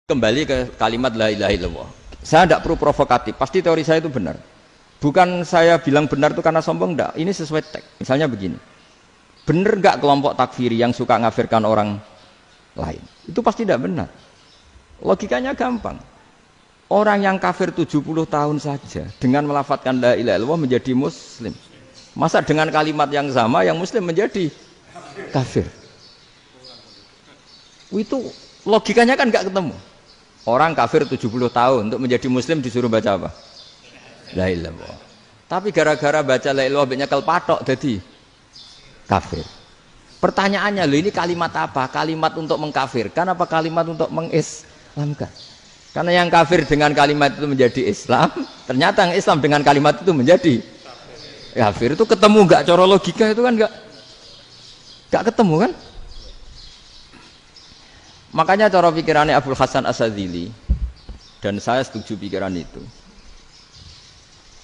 Kembali ke kalimat la ilaha illallah. Saya tidak perlu provokatif, pasti teori saya itu benar. Bukan saya bilang benar itu karena sombong, enggak. Ini sesuai teks. Misalnya begini, benar enggak kelompok takfiri yang suka ngafirkan orang lain? Itu pasti tidak benar. Logikanya gampang. Orang yang kafir 70 tahun saja dengan melafadzkan la ilaha illallah menjadi muslim. Masa dengan kalimat yang sama yang muslim menjadi kafir? Itu logikanya kan enggak ketemu. Orang kafir 70 tahun untuk menjadi muslim disuruh baca apa? La ilaha illallah. Tapi gara-gara baca la ilaha illallah nyekel patok jadi kafir. Pertanyaannya, loh ini kalimat apa? Kalimat untuk mengkafirkan apa kalimat untuk mengislamkan? Karena yang kafir dengan kalimat itu menjadi Islam, ternyata yang Islam dengan kalimat itu menjadi kafir. Itu ketemu enggak cara logika itu kan enggak ketemu kan? Makanya cara pikirannya Abul Hasan Asyadzili, dan saya setuju pikiran itu.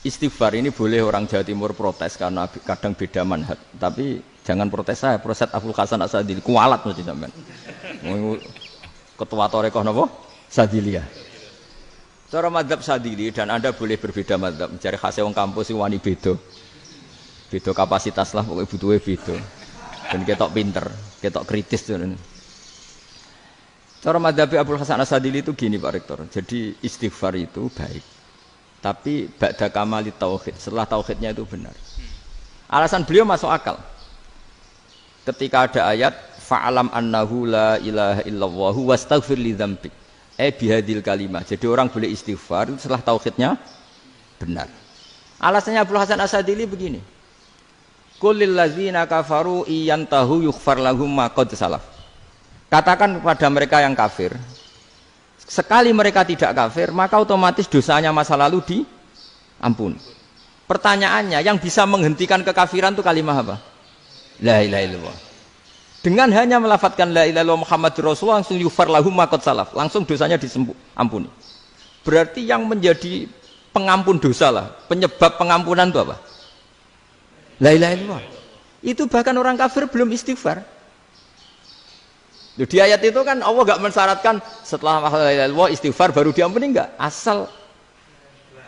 Istighfar ini boleh orang Jawa Timur protes karena kadang beda manhaj, tapi jangan protes saya, protes Abul Hasan Asyadzili, kualat mesti sampean. Ketua Torekoh napa? Sadziliyah. Cara madzhab Sadzili, dan Anda boleh berbeda madzhab, mencari khasnya wong kampus sing wani beda. Beda kapasitas lah, pokoknya butuhnya beda. Dan ketok pinter, ketok kritis tuh. Cara madzhab Abul Hasan Asyadzili itu gini Pak Rektor. Jadi istighfar itu baik. Tapi ba'da kamalit tauhid, setelah tauhidnya itu benar. Alasan beliau masuk akal. Ketika ada ayat fa'alam annahu la ilaha illallah wastaghfir li dzambik. Bihadil kalimah. Jadi orang boleh istighfar itu setelah tauhidnya benar. Alasannya Abul Hasan Asyadzili begini. Qul lil ladzina kafaru iyantahu yughfar lahum ma qad salaf. Katakan kepada mereka yang kafir, sekali mereka tidak kafir, maka otomatis dosanya masa lalu diampuni. Pertanyaannya, yang bisa menghentikan kekafiran itu kalimat apa? La ilaha illallah. Dengan hanya melafadzkan la ilaha illallah Muhammadur Rasulullah, langsung yughfar lahum ma qad salaf, langsung dosanya diampuni. Berarti yang menjadi pengampun dosa lah, penyebab pengampunan itu apa? La ilaha illallah. Itu bahkan orang kafir belum istighfar. Di ayat itu kan Allah enggak mensyaratkan setelah la ilaha illallah istighfar baru diampuni, enggak. Asal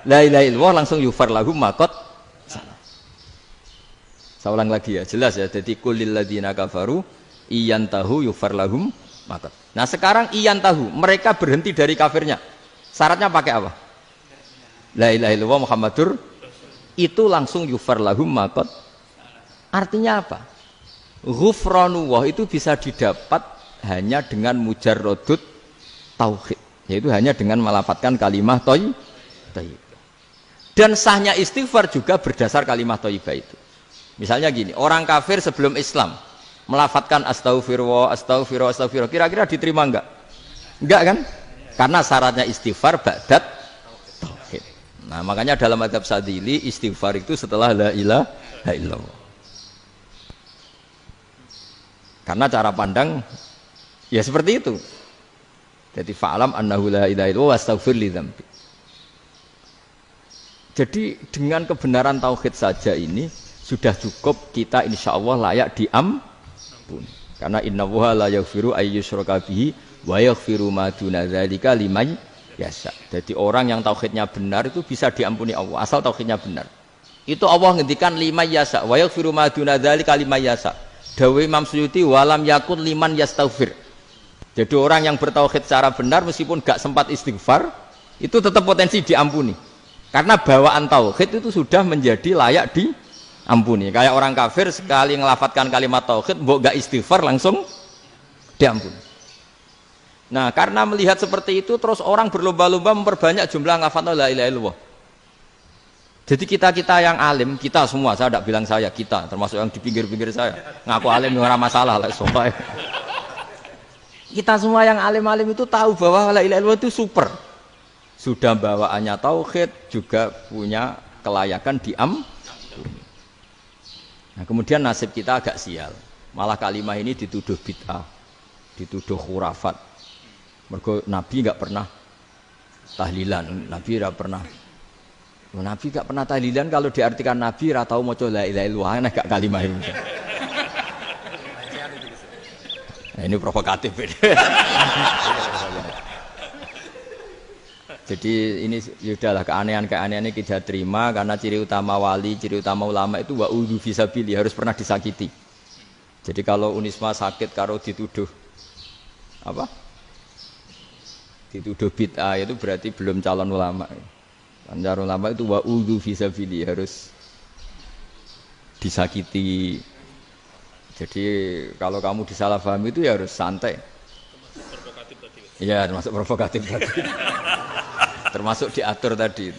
la ilaha illallah langsung yughfar lahum ma qad salaf. Saya ulang lagi ya, jelas ya. Jadi qul lil ladzina kafaru iyantahu yughfar lahum ma qad. Nah, sekarang iyantahu, mereka berhenti dari kafirnya. Syaratnya pakai apa? La ilaha illallah Muhammadur, itu langsung yughfar lahum ma qad. Artinya apa? Ghufranullah itu bisa didapat hanya dengan mujarrodut tauhid, yaitu hanya dengan melafadzkan kalimat thayyibah. Dan sahnya istighfar juga berdasar kalimat thayyibah itu. Misalnya gini, orang kafir sebelum Islam melafadzkan astaghfirullah, astaghfirullah, astaghfirullah, kira-kira diterima enggak? Enggak kan? Karena syaratnya istighfar ba'dat tauhid. Nah, makanya dalam madzhab Sadzili istighfar itu setelah la ilaha illallah. Karena cara pandang ya seperti itu. Jadi fa'alam annahu la ilaha illallah wastaghfir li dzambik. Jadi dengan kebenaran tauhid saja ini sudah cukup kita insyaallah layak diampuni. Karena innallaha la yaghfiru ayyusyraka bihi wa yaghfiru ma duna dzalika liman yasha. Jadi orang yang tauhidnya benar itu bisa diampuni Allah asal tauhidnya benar. Itu Allah ngendikan liman yasha wa yaghfiru ma duna dzalika liman yasha. Dawe Imam Suyuti walam yakun liman yastaghfir. Jadi orang yang bertauhid secara benar meskipun gak sempat istighfar itu tetap potensi diampuni. Karena bawaan tauhid itu sudah menjadi layak diampuni. Kayak orang kafir sekali ngelafadzkan kalimat tauhid mbok gak istighfar langsung diampuni. Nah, karena melihat seperti itu terus orang berlomba-lomba memperbanyak jumlah ngelafadzkan la ilaha illallah. Jadi kita yang alim, kita semua, saya tidak bilang saya, kita termasuk yang di pinggir-pinggir saya ngaku alim ora masalah lah soalnya. Kita semua yang alim-alim itu tahu bahwa la ilaha illallah itu super. Sudah bawaannya tauhid, juga punya kelayakan diampuni. Nah, kemudian nasib kita agak sial. Malah kalimat ini dituduh bid'ah, dituduh khurafat. Mergo Nabi enggak pernah tahlilan, Nabi enggak pernah. Nabi enggak pernah tahlilan, kalau diartikan Nabi ora tau maca la ilaha illallah, nek gak kalimat ini. Nah, ini provokatif ini. Jadi ini sudahlah keanehan-keanehan ini kita terima karena ciri utama wali, ciri utama ulama itu wa'udhu fisabili, harus pernah disakiti. Jadi kalau Unisma sakit kalau dituduh apa? Dituduh bid'ah itu berarti belum calon ulama. Calon ulama itu wa'udhu fisabili, harus disakiti. Jadi kalau kamu disalahpahami itu ya harus santai. Provokatif tadi. Iya, termasuk provokatif tadi. Termasuk diatur tadi.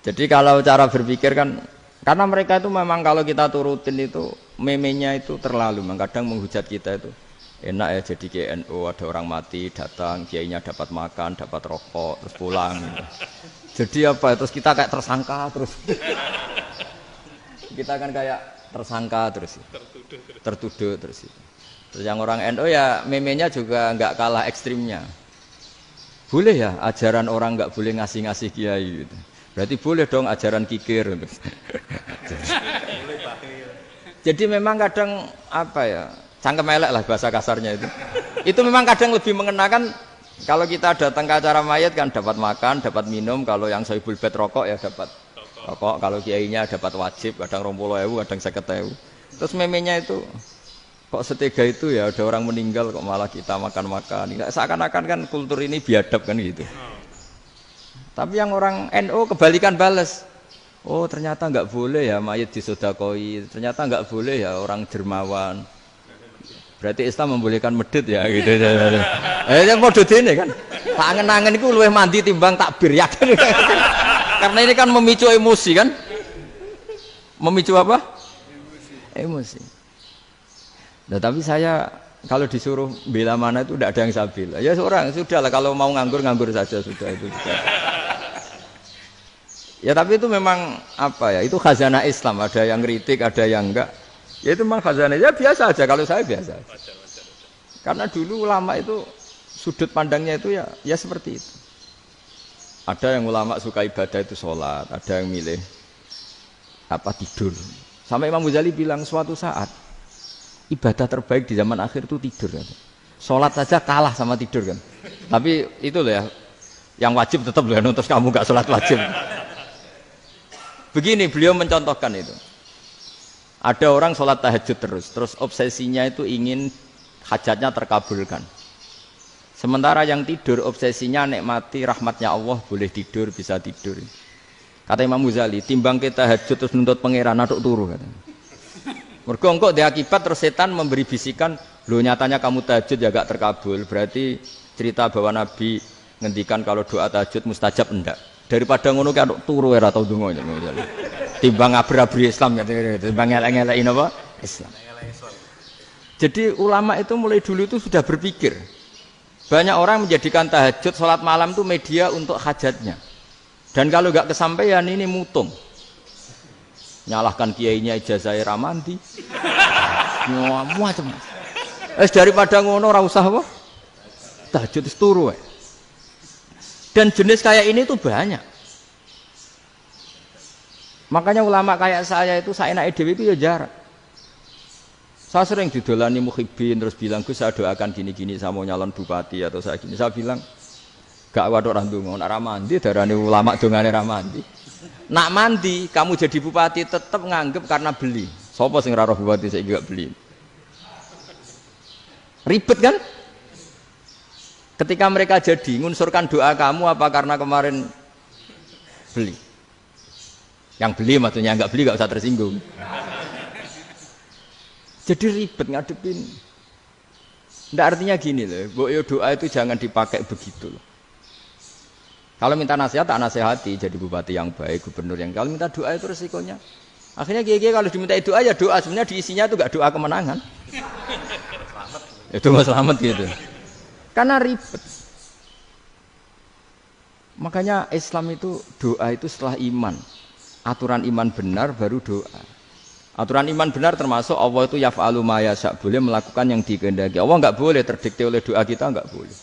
Jadi kalau cara berpikir kan, karena mereka itu memang kalau kita turutin itu memenya itu terlalu, kadang menghujat kita itu enak ya jadi KNU, ada orang mati datang, kiainya dapat makan, dapat rokok, terus pulang. Gitu. Jadi apa? Terus kita kayak tersangka terus. Kita kan kayak tersangka terus, tertuduh terus. Terus yang orang NU ya memenya juga nggak kalah ekstrimnya. Boleh ya ajaran orang nggak boleh ngasih-ngasih kiai gitu. Berarti boleh dong ajaran kikir gitu. Jadi memang kadang apa ya, cangkem elek lah bahasa kasarnya itu. Itu memang kadang lebih mengenakan kalau kita datang ke acara mayat kan dapat makan, dapat minum, kalau yang sohibul bed rokok ya dapat rokok, kalau kiainya dapat wajib, kadang 20.000, kadang 50.000. Terus memenya itu kok setega itu ya, ada orang meninggal kok malah kita makan-makan. Seakan-akan kan kultur ini biadab kan gitu. Tapi yang orang NU kebalikan balas. Oh ternyata nggak boleh ya mayat disodakoi, ternyata nggak boleh ya orang dermawan. Berarti Islam membolehkan medit ya gitu. Yang modus ini kan. Tak angen-angen itu luwih mandi timbang takbir ya kan. Karena ini kan memicu emosi kan. Memicu apa? Emosi. Nah, tapi saya kalau disuruh bela mana itu tidak ada yang saya bela. Ya seorang sudahlah kalau mau nganggur saja sudah itu. Sudah. Ya tapi itu memang apa ya? Itu khazanah Islam. Ada yang kritik, ada yang enggak. Ya itu memang khazanah. Ya biasa aja kalau saya biasa. Karena dulu ulama itu sudut pandangnya itu ya seperti itu. Ada yang ulama suka ibadah itu sholat, ada yang milih apa tidur. Sampai Imam Ghazali bilang suatu saat ibadah terbaik di zaman akhir itu tidur kan. Sholat saja kalah sama tidur kan. Tapi itu loh ya, yang wajib tetap loh, terus kamu gak sholat wajib. Begini beliau mencontohkan itu. Ada orang sholat tahajud terus obsesinya itu ingin hajatnya terkabulkan. Sementara yang tidur obsesinya nikmati rahmatnya Allah, boleh tidur, bisa tidur. Kata Imam Ghazali, timbang kita tahajud terus nuntut pangeran aduk turu katanya. Mergo engko dia akibat terus setan memberi bisikan, lho nyatanya kamu tahajud ya gak terkabul. Berarti cerita bahwa Nabi ngendikan kalau doa tahajud mustajab enggak. Daripada ngono ki aduk turu ora tau ndonga. Timbang abri-abri Islam timbang ngelek-ngelekin apa? Islam. Jadi ulama itu mulai dulu itu sudah berpikir. Banyak orang menjadikan tahajud, sholat malam itu media untuk hajatnya. Dan kalau nggak kesampaian ini mutung. Nyalahkan kiainya ijazah ramandi. Macam. Daripada ngono ora usah apa? Tahajud turu. Dan jenis kayak ini tuh banyak. Makanya ulama kayak saya itu saenake dhewe itu ya jarak. Saya sering didolani muhibbin terus bilang, Gus saya doakan gini-gini saya mau nyalon bupati atau saya gini. Saya bilang, gak waduh orang dongo, nak ramandi darane ulama dongane ramandi. Nak mandi kamu jadi bupati tetap nganggep karena beli. Sopo sing ora roh bupati saya juga beli. Ribet kan? Ketika mereka jadi ngunsurkan doa kamu apa karena kemarin beli? Yang beli maksudnya enggak beli enggak usah tersinggung. Jadi ribet ngadepin. Nggak artinya gini loh, doa itu jangan dipakai begitu loh. Kalau minta nasihat, tak nasihati jadi bupati yang baik, gubernur yang. Kalau minta doa itu resikonya. Akhirnya kiai kalau diminta doa ya doa, sebenarnya diisinya itu gak doa kemenangan. Itu nggak selamat gitu. Karena ribet. Makanya Islam itu doa itu setelah iman. Aturan iman benar baru doa. Aturan iman benar termasuk Allah itu yaf'alu ma yasha, boleh melakukan yang dikehendaki. Allah enggak boleh terdikte oleh doa kita, enggak boleh.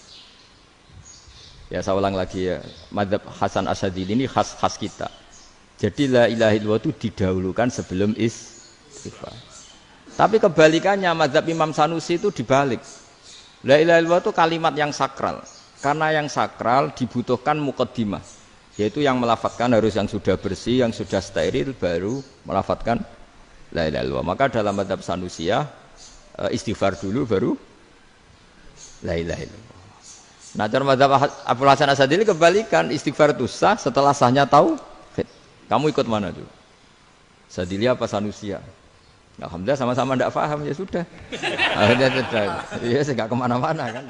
Ya saya ulang lagi ya, madzhab Hasan Asy'adili ini khas kita. Jadi la ilaha illallah itu didahulukan sebelum istighfar. Tapi kebalikannya madzhab Imam Sanusi itu dibalik. La ilaha illallah itu kalimat yang sakral. Karena yang sakral dibutuhkan muqaddimah, yaitu yang melafadzkan harus yang sudah bersih, yang sudah steril baru melafadzkan la ilaha illallah. Maka dalam mazhab Sanusiyah istighfar dulu baru la ilaha illallah. Nah, cara mazhab Abdul Hasan Asadili kebalikan, istighfar itu sah setelah sahnya tauhid. Kamu ikut mana dulu? Sadili apa Sanusiyah? Alhamdulillah sama-sama tidak paham, ya sudah. Akhirnya sudah. Ya, saya nggak kemana-mana kan.